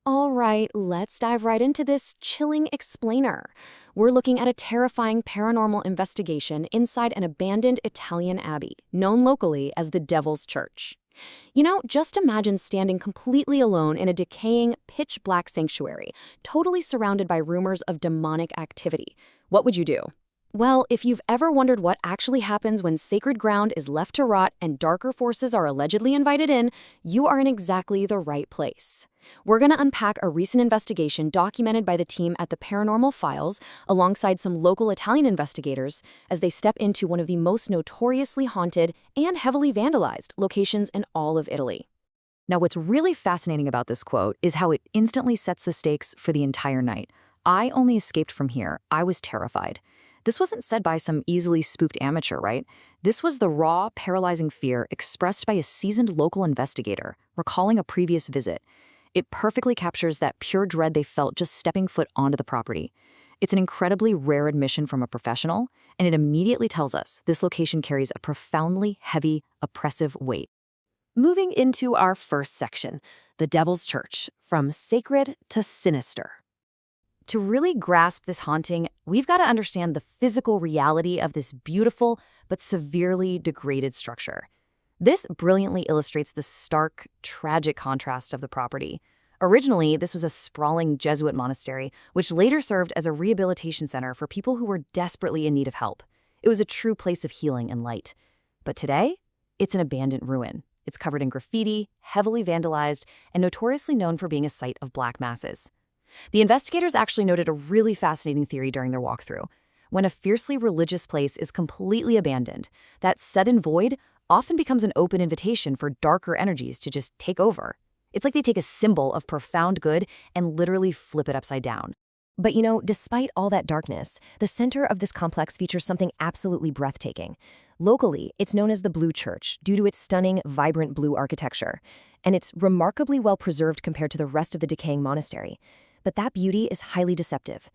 All right, let's dive right into this chilling explainer. We're looking at a terrifying paranormal investigation inside an abandoned Italian abbey, known locally as the Devil's Church. Just imagine standing completely alone in a decaying, pitch-black sanctuary, totally surrounded by rumors of demonic activity. What would you do? Well, if you've ever wondered what actually happens when sacred ground is left to rot and darker forces are allegedly invited in, you are in exactly the right place. We're going to unpack a recent investigation documented by the team at the Paranormal Files alongside some local Italian investigators as they step into one of the most notoriously haunted and heavily vandalized locations in all of Italy. Now, what's really fascinating about this quote is how it instantly sets the stakes for the entire night. I only escaped from here. I was terrified. This wasn't said by some easily spooked amateur, right? This was the raw, paralyzing fear expressed by a seasoned local investigator, recalling a previous visit. It perfectly captures that pure dread they felt just stepping foot onto the property. It's an incredibly rare admission from a professional, and it immediately tells us this location carries a profoundly heavy, oppressive weight. Moving into our first section, the Devil's Church, from sacred to sinister. To really grasp this haunting, we've got to understand the physical reality of this beautiful but severely degraded structure. This brilliantly illustrates the stark, tragic contrast of the property. Originally, this was a sprawling Jesuit monastery, which later served as a rehabilitation center for people who were desperately in need of help. It was a true place of healing and light. But today, it's an abandoned ruin. It's covered in graffiti, heavily vandalized, and notoriously known for being a site of black masses. The investigators actually noted a really fascinating theory during their walkthrough. When a fiercely religious place is completely abandoned, that sudden void often becomes an open invitation for darker energies to just take over. It's like they take a symbol of profound good and literally flip it upside down. But despite all that darkness, the center of this complex features something absolutely breathtaking. Locally, it's known as the Blue Church due to its stunning, vibrant blue architecture, and it's remarkably well preserved compared to the rest of the decaying monastery. But that beauty is highly deceptive.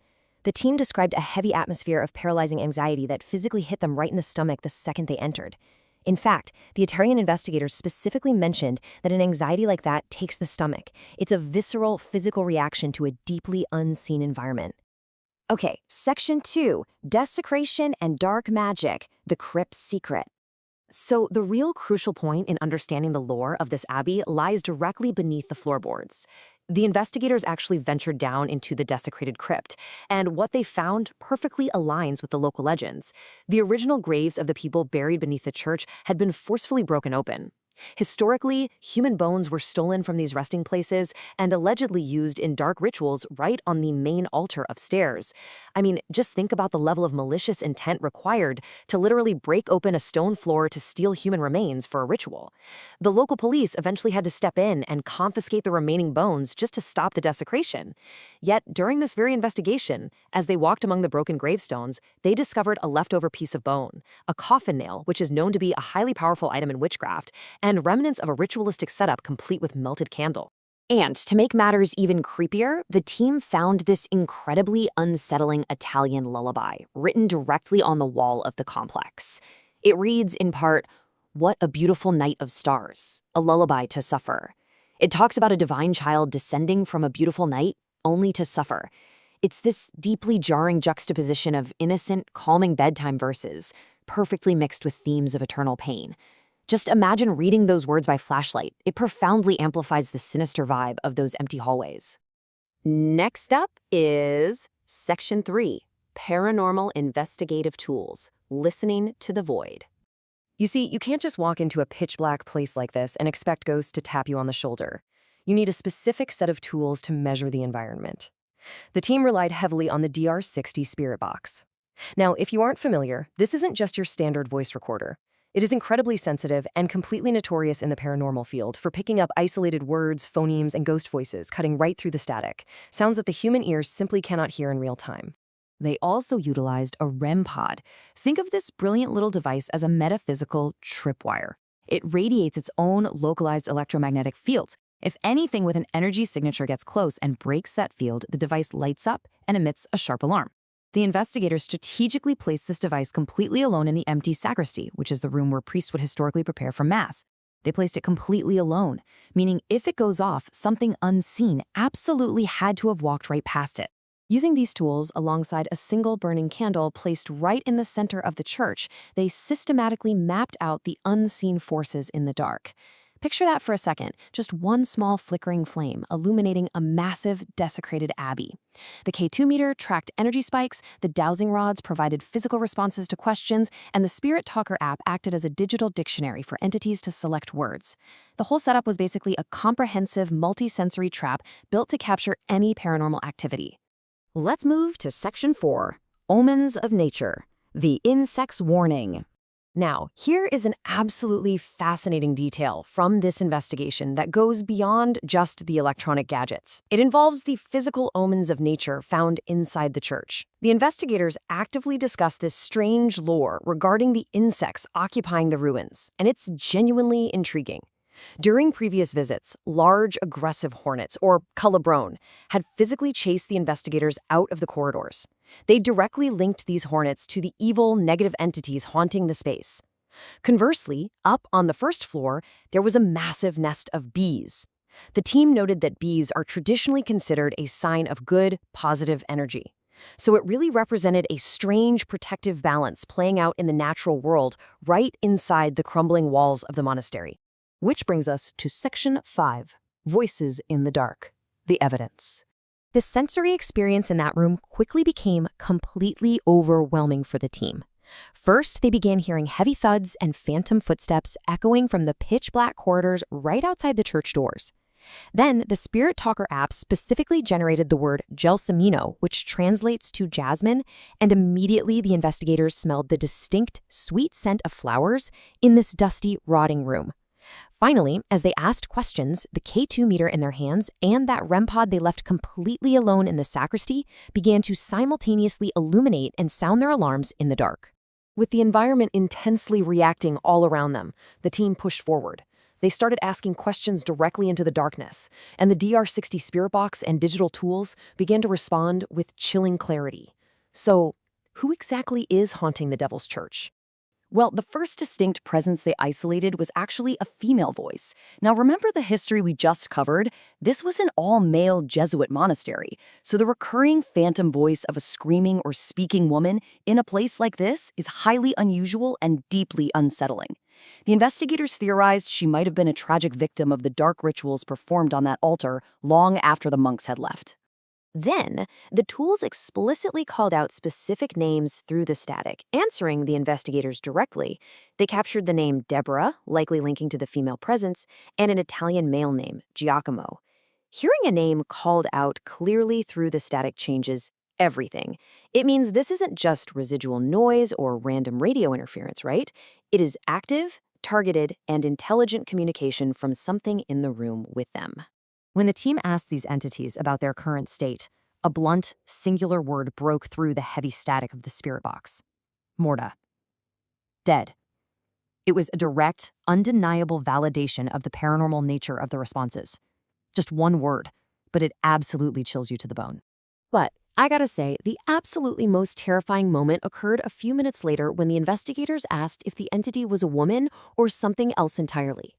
The team described a heavy atmosphere of paralyzing anxiety that physically hit them right in the stomach the second they entered. In fact, the Italian investigators specifically mentioned that an anxiety like that takes the stomach. It's a visceral, physical reaction to a deeply unseen environment. Okay, Section 2, Desecration and Dark Magic, the Crypt's Secret. So the real crucial point in understanding the lore of this abbey lies directly beneath the floorboards. The investigators actually ventured down into the desecrated crypt, and what they found perfectly aligns with the local legends. The original graves of the people buried beneath the church had been forcefully broken open. Historically, human bones were stolen from these resting places and allegedly used in dark rituals right on the main altar upstairs. I mean, just think about the level of malicious intent required to literally break open a stone floor to steal human remains for a ritual. The local police eventually had to step in and confiscate the remaining bones just to stop the desecration. Yet, during this very investigation, as they walked among the broken gravestones, they discovered a leftover piece of bone, a coffin nail, which is known to be a highly powerful item in witchcraft, and remnants of a ritualistic setup complete with melted candle. And to make matters even creepier, the team found this incredibly unsettling Italian lullaby written directly on the wall of the complex. It reads in part, "What a beautiful night of stars, a lullaby to suffer." It talks about a divine child descending from a beautiful night only to suffer. It's this deeply jarring juxtaposition of innocent, calming bedtime verses, perfectly mixed with themes of eternal pain. Just imagine reading those words by flashlight. It profoundly amplifies the sinister vibe of those empty hallways. Next up is Section 3, Paranormal Investigative Tools, Listening to the Void. You see, you can't just walk into a pitch-black place like this and expect ghosts to tap you on the shoulder. You need a specific set of tools to measure the environment. The team relied heavily on the DR60 Spirit Box. Now, if you aren't familiar, this isn't just your standard voice recorder. It is incredibly sensitive and completely notorious in the paranormal field for picking up isolated words, phonemes, and ghost voices, cutting right through the static, sounds that the human ear simply cannot hear in real time. They also utilized a REM pod. Think of this brilliant little device as a metaphysical tripwire. It radiates its own localized electromagnetic field. If anything with an energy signature gets close and breaks that field, the device lights up and emits a sharp alarm. The investigators strategically placed this device completely alone in the empty sacristy, which is the room where priests would historically prepare for Mass. They placed it completely alone, meaning if it goes off, something unseen absolutely had to have walked right past it. Using these tools alongside a single burning candle placed right in the center of the church, they systematically mapped out the unseen forces in the dark. Picture that for a second, just one small flickering flame illuminating a massive, desecrated abbey. The K2 meter tracked energy spikes, the dowsing rods provided physical responses to questions, and the Spirit Talker app acted as a digital dictionary for entities to select words. The whole setup was basically a comprehensive, multi-sensory trap built to capture any paranormal activity. Let's move to Section 4, Omens of Nature, the Insect's Warning. Now, here is an absolutely fascinating detail from this investigation that goes beyond just the electronic gadgets. It involves the physical omens of nature found inside the church. The investigators actively discuss this strange lore regarding the insects occupying the ruins, and it's genuinely intriguing. During previous visits, large aggressive hornets, or culebrone, had physically chased the investigators out of the corridors. They directly linked these hornets to the evil, negative entities haunting the space. Conversely, up on the first floor, there was a massive nest of bees. The team noted that bees are traditionally considered a sign of good, positive energy. So it really represented a strange protective balance playing out in the natural world right inside the crumbling walls of the monastery. Which brings us to Section 5, Voices in the Dark, the Evidence. The sensory experience in that room quickly became completely overwhelming for the team. First, they began hearing heavy thuds and phantom footsteps echoing from the pitch-black corridors right outside the church doors. Then, the Spirit Talker app specifically generated the word gelsomino, which translates to jasmine, and immediately the investigators smelled the distinct, sweet scent of flowers in this dusty, rotting room. Finally, as they asked questions, the K2 meter in their hands and that REM pod they left completely alone in the sacristy began to simultaneously illuminate and sound their alarms in the dark. With the environment intensely reacting all around them, the team pushed forward. They started asking questions directly into the darkness, and the DR60 Spirit Box and digital tools began to respond with chilling clarity. So, who exactly is haunting the Devil's Church? Well, the first distinct presence they isolated was actually a female voice. Now, remember the history we just covered? This was an all-male Jesuit monastery, so the recurring phantom voice of a screaming or speaking woman in a place like this is highly unusual and deeply unsettling. The investigators theorized she might have been a tragic victim of the dark rituals performed on that altar long after the monks had left. Then, the tools explicitly called out specific names through the static, answering the investigators directly. They captured the name Deborah, likely linking to the female presence, and an Italian male name, Giacomo. Hearing a name called out clearly through the static changes everything. It means this isn't just residual noise or random radio interference, right? It is active, targeted, and intelligent communication from something in the room with them. When the team asked these entities about their current state, a blunt, singular word broke through the heavy static of the spirit box. Morta. Dead. It was a direct, undeniable validation of the paranormal nature of the responses. Just one word, but it absolutely chills you to the bone. But I gotta say, the absolutely most terrifying moment occurred a few minutes later when the investigators asked if the entity was a woman or something else entirely.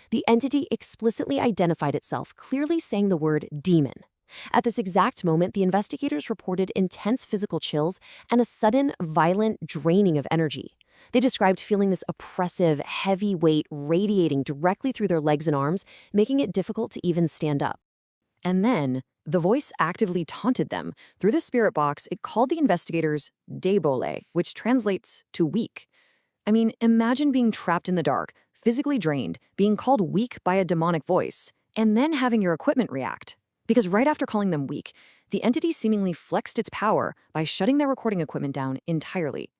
The entity explicitly identified itself, clearly saying the word demon. At this exact moment, the investigators reported intense physical chills and a sudden, violent draining of energy. They described feeling this oppressive, heavy weight radiating directly through their legs and arms, making it difficult to even stand up. And then, the voice actively taunted them. Through the spirit box, it called the investigators debole, which translates to weak. I mean, imagine being trapped in the dark, physically drained, being called weak by a demonic voice, and then having your equipment react. Because right after calling them weak, the entity seemingly flexed its power by shutting their recording equipment down entirely.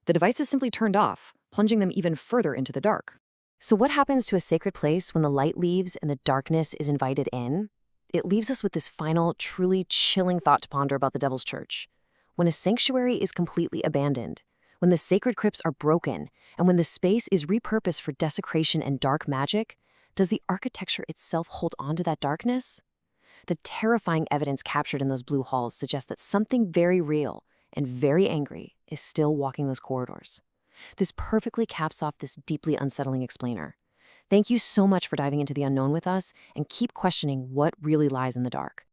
The devices simply turned off, plunging them even further into the dark. So what happens to a sacred place when the light leaves and the darkness is invited in? It leaves us with this final, truly chilling thought to ponder about the Devil's Church. When a sanctuary is completely abandoned, when the sacred crypts are broken, and when the space is repurposed for desecration and dark magic, does the architecture itself hold on to that darkness? The terrifying evidence captured in those blue halls suggests that something very real and very angry is still walking those corridors. This perfectly caps off this deeply unsettling explainer. Thank you so much for diving into the unknown with us, and keep questioning what really lies in the dark.